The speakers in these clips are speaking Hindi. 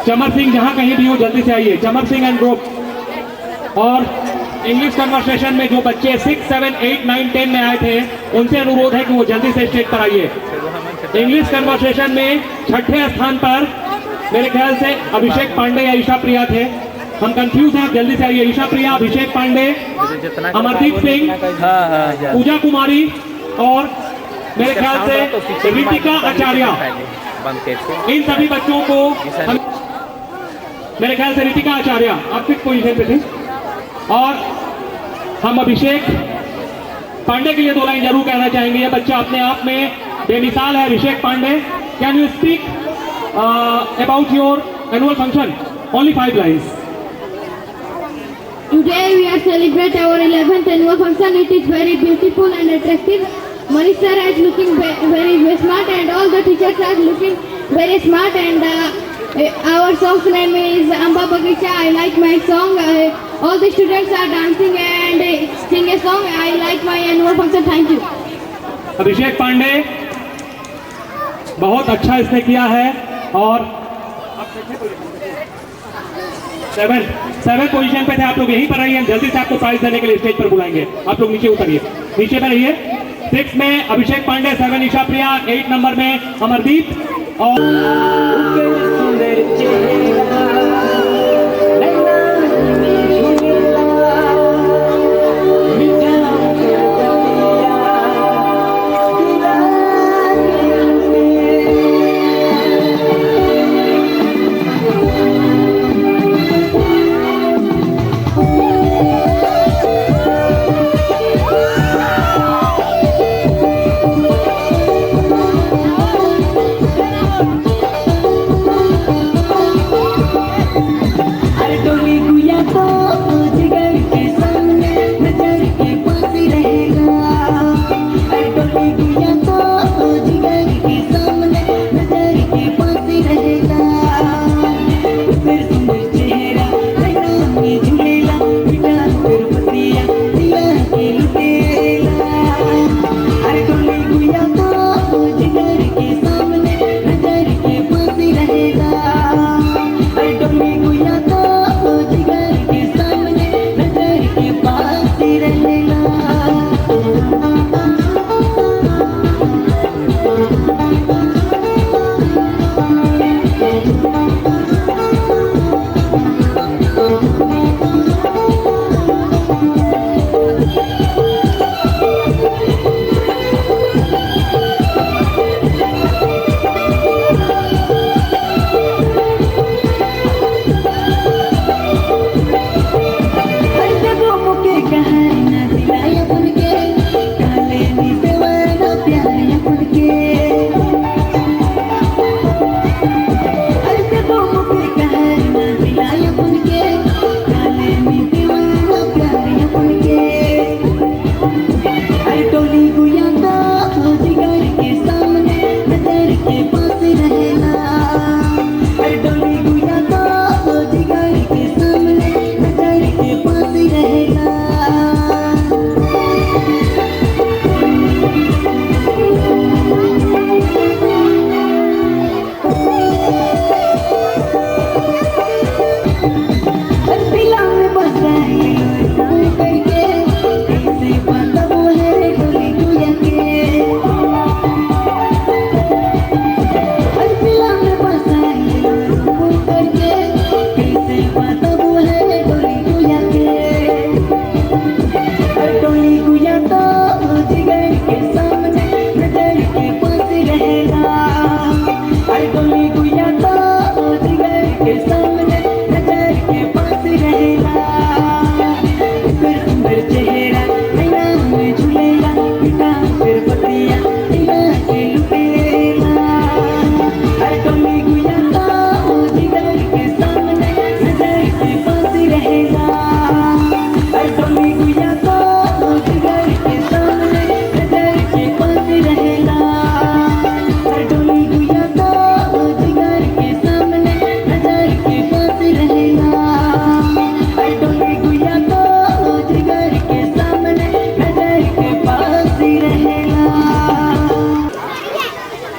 चमर सिंह जहां कहीं भी हो जल्दी से आइए, चमर सिंह एंड ग्रुप। और इंग्लिश कन्वर्सेशन में जो बच्चे 6, 7, 8, 9, 10 में आए थे उनसे अनुरोध है कि वो जल्दी से स्टेज पर आइए। इंग्लिश कन्वर्सेशन में छठे स्थान पर मेरे ख्याल से अभिषेक पांडे या ईशा प्रिया थे, हम कंफ्यूज हैं, जल्दी से आइए। ईशा प्रिया, अभिषेक पांडे, अमरदीप सिंह, पूजा कुमारी और मेरे ख्याल से रितिका आचार्य, इन सभी बच्चों को मेरे ख्याल से रितिका आचार्य आप किस पोजीशन पे थे। और हम अभिषेक पांडे के लिए 2 लाइन जरूर कहना चाहेंगे। ये बच्चा अपने आप में बेमिसाल है। Abhishek Pandey, can you speak about your annual function? Only 5 lines. Today we are celebrate our 11th annual function. It is very beautiful and attractive. Manish sir is looking very smart and all the teachers are looking very smart and our song's name is Amba Bagicha. I like my song. All the students are dancing and sing a song. I like my annual function. Thank you. अभिषेक पांडे बहुत अच्छा इसने किया है। और 7 पोजीशन पे थे आप लोग, यहीं पर रहिए, जल्दी से आपको प्राइज देने के लिए स्टेज पर बुलाएंगे। आप लोग नीचे उतरिए, नीचे पर रहिए। 6 में अभिषेक पांडे, 7 ईशा प्रिया, 8 नंबर में अमरदीप और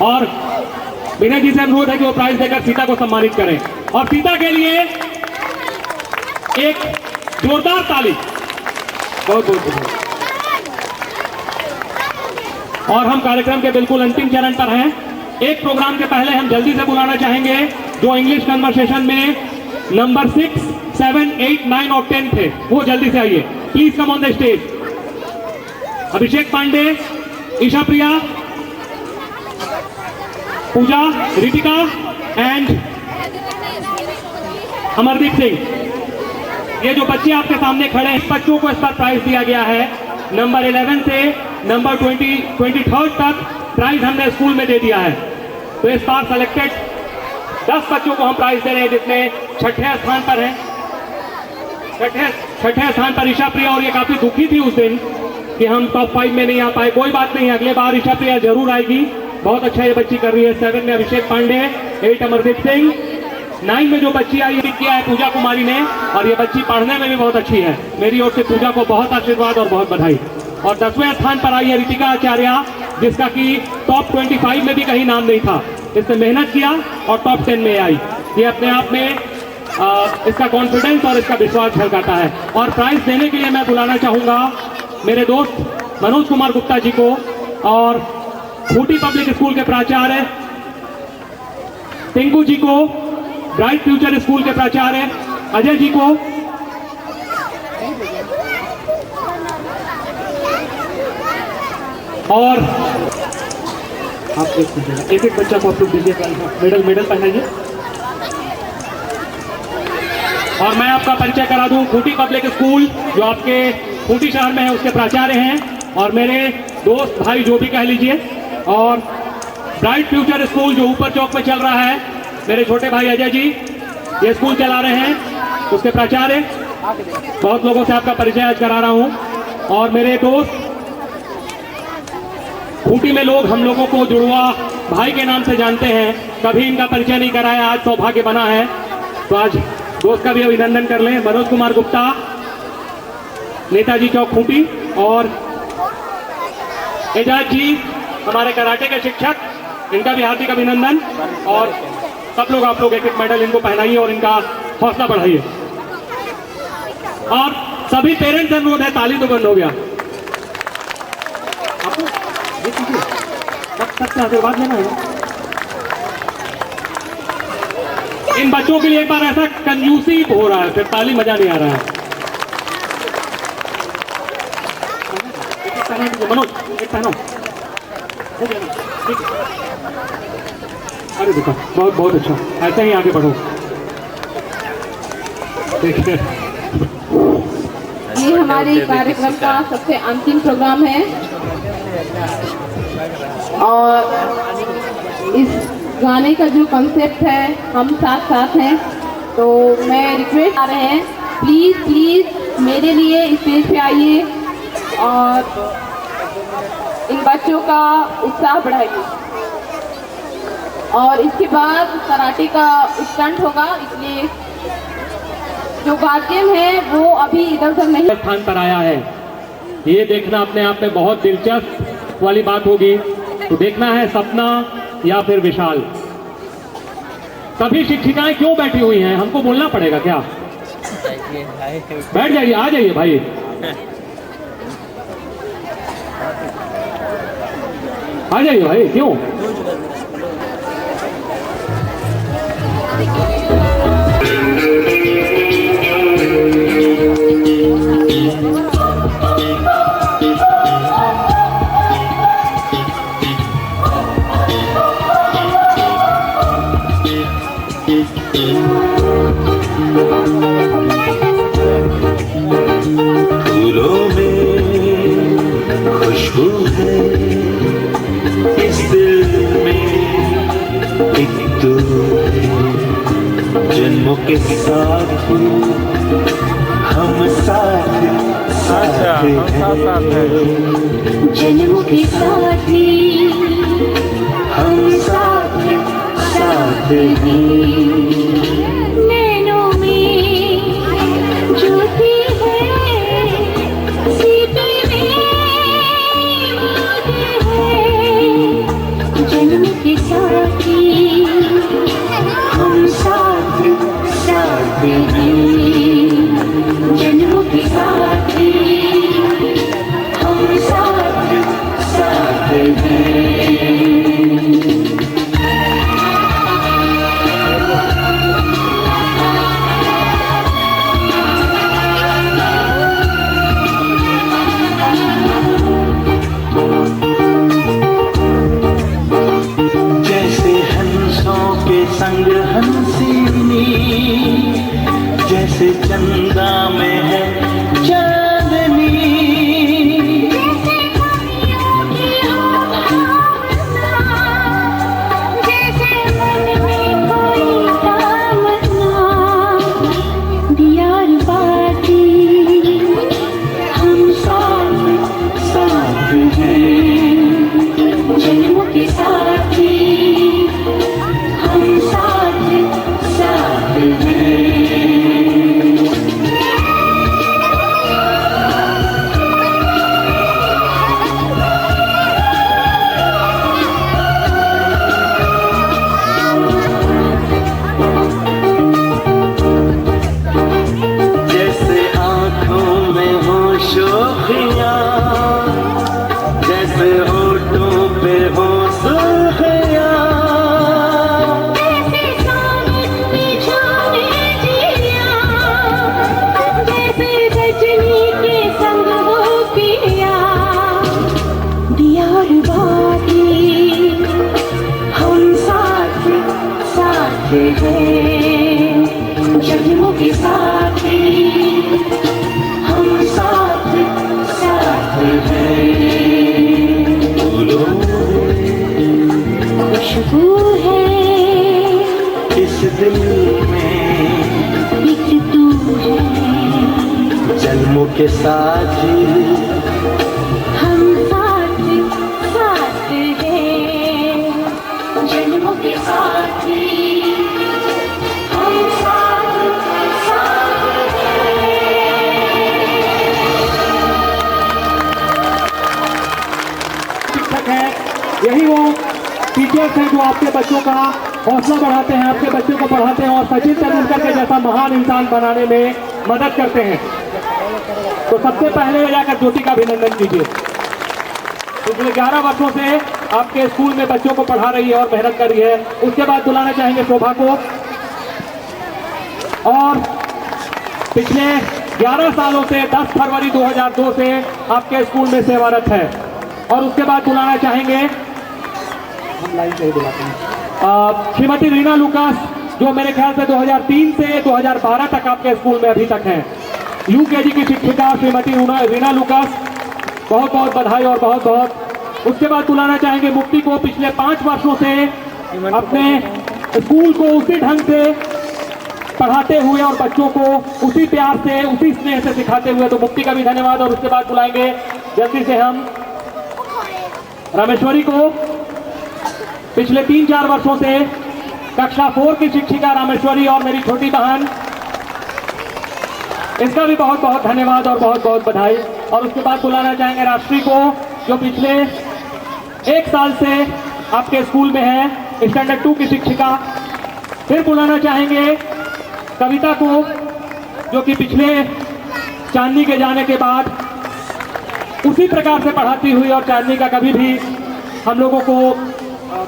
और विनय जी से अनुरोध है कि वो प्राइज देकर सीता को सम्मानित करें। और सीता के लिए एक जोरदार ताली। बहुत बहुत धन्यवाद। और हम कार्यक्रम के बिल्कुल अंतिम चरण पर हैं। एक प्रोग्राम के पहले हम जल्दी से बुलाना चाहेंगे जो इंग्लिश कन्वर्सेशन में नंबर 6, 7, 8, 9 और 10 थे, वो जल्दी से आइए। Please come on the stage. Abhishek Pandey, Isha Priya, Pooja, Ritika and Amardeep Singh. ये जो बच्चे आपके सामने खड़े हैं, बच्चों को इस पर प्राइज दिया गया है। नंबर 11 से नंबर 23 तक प्राइज हमने स्कूल में दे दिया है। तो इस बार सेलेक्टेड 10 बच्चों को हम प्राइज दे रहे हैं, जिसमें छठे स्थान पर है। छठे स्थान पर ईशा प्रिया, और ये काफी दुखी थी उस दिन कि हम टॉप 5 में नहीं आ पाए। कोई बात नहीं, अगले बार ईशा प्रिया जरूर आएगी। बहुत अच्छा ये बच्ची कर रही है। 7 में अभिषेक पांडे, 8 अमरदीप सिंह, 9 में जो बच्ची आई किया है पूजा कुमारी ने, और ये बच्ची पढ़ने में भी बहुत अच्छी है। मेरी ओर से पूजा को बहुत आशीर्वाद और बहुत बधाई। और 10वें स्थान पर आई है रितिका आचार्य, जिसका कि टॉप 25 में भी कहीं नाम नहीं था। इसने मेहनत किया और टॉप 10 में आई। ये अपने आप में इसका कॉन्फिडेंस और इसका विश्वास झलकाता है। और प्राइज देने के लिए मैं बुलाना चाहूंगा मेरे दोस्त मनोज कुमार गुप्ता जी को, और खूंटी पब्लिक स्कूल के प्राचार्य टिंकू जी को, ब्राइट फ्यूचर स्कूल के प्राचार्य अजय जी को, और आप एक एक बच्चा को आप लोग दीजिए मेडल पहनाइए। और मैं आपका परिचय करा दूं, खूंटी पब्लिक स्कूल जो आपके खूंटी शहर में है उसके प्राचार्य हैं, और मेरे दोस्त भाई जो भी कह लीजिए। और ब्राइट फ्यूचर स्कूल जो ऊपर चौक में चल रहा है, मेरे छोटे भाई अजय जी ये स्कूल चला रहे हैं, उसके प्राचार्य। बहुत लोगों से आपका परिचय आज करा रहा हूं। और मेरे दोस्त खूंटी में लोग हम लोगों को जुड़वा भाई के नाम से जानते हैं, कभी इनका परिचय नहीं कराया, आज सौभाग्य बना है। तो आज दोस्त का भी अभिनंदन कर लें। मनोज कुमार गुप्ता, नेताजी चौक खूंटी, और एजाज जी हमारे कराटे के शिक्षक, इनका भी हार्दिक अभिनंदन। और सब लोग आप लोग एक एक मेडल इनको पहनाइए और इनका हौसला बढ़ाइए। और सभी पेरेंट्स से अनुरोध है, ताली तो बंद हो गया। आपको सबसे आशीर्वाद लेना है। इन बच्चों के लिए एक बार ऐसा कंजूसी हो रहा है, फिर ताली मजा नहीं आ रहा है। मनोज एक पहनो। अरे देखो, बहुत बहुत अच्छा, ऐसे ही आगे बढ़ो। देखिए ये हमारे कार्यक्रम का सबसे अंतिम प्रोग्राम है, और इस गाने का जो कॉन्सेप्ट है, हम साथ साथ हैं। तो मैं रिक्वेस्ट आ रहे हैं, प्लीज़ प्लीज़ मेरे लिए स्टेज पे आइए और इन बच्चों का उत्साह बढ़ाइए। और इसके बाद कराटे का स्टंट होगा, इसलिए जो वाद्यम है वो अभी इधर उधर नहीं। स्थान पर आया है, ये देखना अपने आप में बहुत दिलचस्प वाली बात होगी। तो देखना है सपना या फिर विशाल। सभी शिक्षिकाएं क्यों बैठी हुई हैं, हमको बोलना पड़ेगा क्या? बैठ जाइए, आ जाइए भाई। आ जाइए भाई, क्यों? फूलों में खुशबू है, इस दिल में एक तो जन्मों के साथ हम साथ साथ हैं, जन्मों के साथ ही हम साथ साथ हैं। नैनों में ज्योति है, सीपी में मौज है, जन्म के साथ ही हम साथ हैं, जन्मों के साथी हम साथ साथ हैं। जैसे हंसों के संग हंसिनी, जैसे चंदा में है चांदनी, जैसे कवियों की हो भावना, जैसे मन में कोई कामना, दियार बाती हम साथ साथ हैं, जन्मों के साथी हम साथ साथ हैं। जैसे आँखों में हो शोखियाँ, जैसे होठों पे हो सुर्खियाँ, जैसे सावन में जाने जिया, जैसे रजनी के संग हो पिया, दियार बाती हम साथ साथ हैं, जन्मों के साथी हम साथ साथ हैं। फूलों खुशबू है इस दिल में एक तू है, जन्मों के साथी हम साथ साथ हैं, जन्मों के साथी हम साथ साथ शिक्षक हैं, यही वो टीचर्स हैं जो आपके बच्चों का हौसला बढ़ाते हैं, आपके बच्चों को पढ़ाते हैं और सचिन तेंदुलकर के जैसा महान इंसान बनाने में मदद करते हैं। तो सबसे पहले जाकर ज्योति का अभिनंदन कीजिए। पिछले 11 वर्षों से आपके स्कूल में बच्चों को पढ़ा रही है और मेहनत कर रही है। उसके बाद बुलाना चाहेंगे शोभा को, और पिछले 11 सालों से 10 फरवरी 2002 से आपके स्कूल में सेवारत है। और उसके बाद बुलाना चाहेंगे, हम लाइन से ही बुलाते हैं, श्रीमती रीना लुकास, जो मेरे ख्याल से 2003 से 2012 तक आपके स्कूल में अभी तक हैं। यूकेजी की शिक्षिका श्रीमती रीना लुकास, बहुत बहुत बधाई और बहुत बहुत। उसके बाद बुलाना चाहेंगे मुक्ति को, पिछले 5 वर्षों से अपने स्कूल को उसी ढंग से पढ़ाते हुए और बच्चों को उसी प्यार से, उसी स्नेह से सिखाते हुए, तो मुक्ति का भी धन्यवाद। और उसके बाद बुलाएंगे जल्दी से हम रामेश्वरी को, पिछले 3-4 वर्षों से कक्षा 4 की शिक्षिका रामेश्वरी और मेरी छोटी बहन, इसका भी बहुत बहुत धन्यवाद और बहुत बहुत बधाई। और उसके बाद बुलाना चाहेंगे राष्ट्री को, जो पिछले 1 साल से आपके स्कूल में है, स्टैंडर्ड 2 की शिक्षिका। फिर बुलाना चाहेंगे कविता को, जो कि पिछले चांदनी के जाने के बाद उसी प्रकार से पढ़ाती हुई और चांदनी का कभी भी हम लोगों को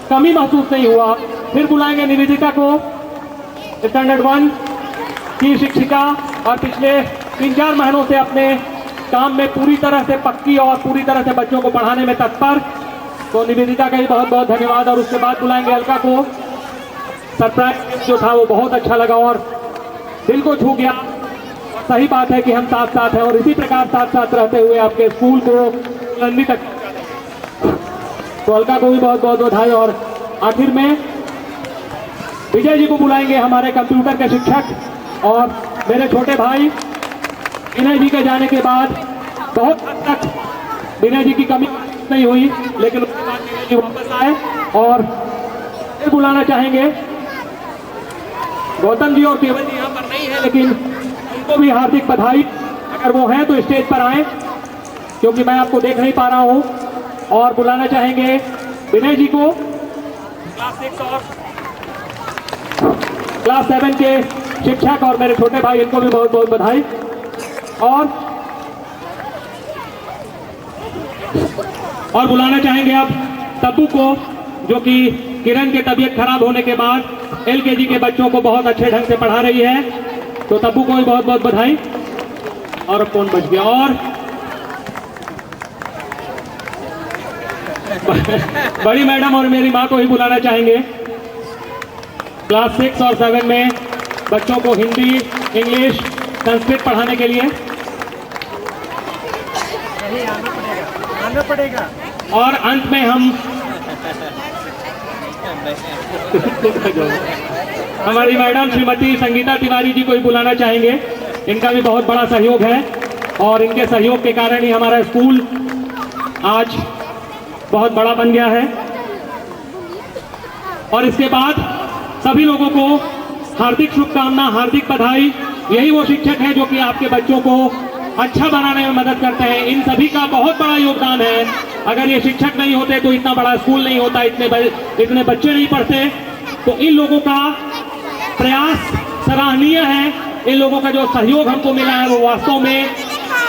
कमी महसूस नहीं हुआ। फिर बुलाएंगे निवेदिता को, स्टैंडर्ड 1 की शिक्षिका, और पिछले 3-4 महीनों से अपने काम में पूरी तरह से पक्की और पूरी तरह से बच्चों को पढ़ाने में तत्पर, तो निवेदिता का भी बहुत बहुत धन्यवाद। और उसके बाद बुलाएंगे अलका को, सरप्राइज जो था वो बहुत अच्छा लगा और दिल को छू गया। सही बात है कि हम साथ साथ हैं और इसी प्रकार साथ साथ रहते हुए आपके स्कूल को बुलंदी तक, तो अलका को भी बहुत बहुत बधाई। और आखिर में विजय जी को बुलाएंगे, हमारे कंप्यूटर के शिक्षक और मेरे छोटे भाई। विनय जी के जाने के बाद बहुत हद तक विनय जी की कमी नहीं हुई, लेकिन उसके बाद विनय जी वापस आए। और फिर बुलाना चाहेंगे गौतम जी और केवल जी, यहाँ पर नहीं है लेकिन उनको भी हार्दिक बधाई। अगर वो हैं तो स्टेज पर आए, क्योंकि मैं आपको देख नहीं पा रहा हूँ। और बुलाना चाहेंगे विनय जी को, क्लास 6 और क्लास 7 के शिक्षक और मेरे छोटे भाई, इनको भी बहुत बहुत बधाई। और बुलाना चाहेंगे अब तब्बू को, जो कि किरण के तबीयत खराब होने के बाद एलकेजी के बच्चों को बहुत अच्छे ढंग से पढ़ा रही है। तो तब्बू को भी बहुत बहुत बधाई। और अब फोन बज गया। और बड़ी मैडम और मेरी माँ को ही बुलाना चाहेंगे। क्लास 6 और 7 में बच्चों को हिंदी, इंग्लिश, संस्कृत पढ़ाने के लिए। आना पड़ेगा। और अंत में हम हमारी मैडम श्रीमती संगीता तिवारी जी को ही बुलाना चाहेंगे। इनका भी बहुत बड़ा सहयोग है और इनके सहयोग के कारण ही हमारा स्कूल आज बहुत बड़ा बन गया है। और इसके बाद सभी लोगों को हार्दिक शुभकामना, हार्दिक बधाई। यही वो शिक्षक हैं जो कि आपके बच्चों को अच्छा बनाने में मदद करते हैं। इन सभी का बहुत बड़ा योगदान है। अगर ये शिक्षक नहीं होते तो इतना बड़ा स्कूल नहीं होता, इतने बच्चे नहीं पढ़ते। तो इन लोगों का प्रयास सराहनीय है। इन लोगों का जो सहयोग हमको मिला है वो वास्तव में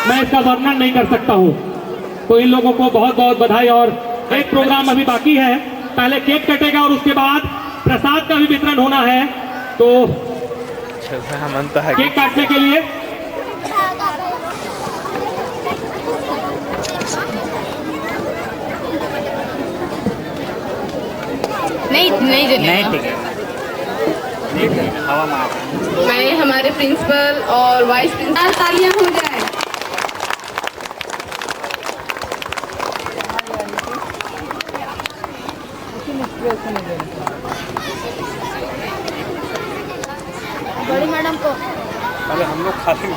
मैं इसका वर्णन नहीं कर सकता हूँ। तो इन लोगों को बहुत बहुत बधाई। और एक प्रोग्राम अभी बाकी है, पहले केक कटेगा और उसके बाद प्रसाद का भी वितरण होना है। तो केक काटने के लिए नहीं मैं हमारे प्रिंसिपल और वाइस प्रिंसिपल तालियां हो जाए। बड़ी मैडम को अरे हम लोग खाली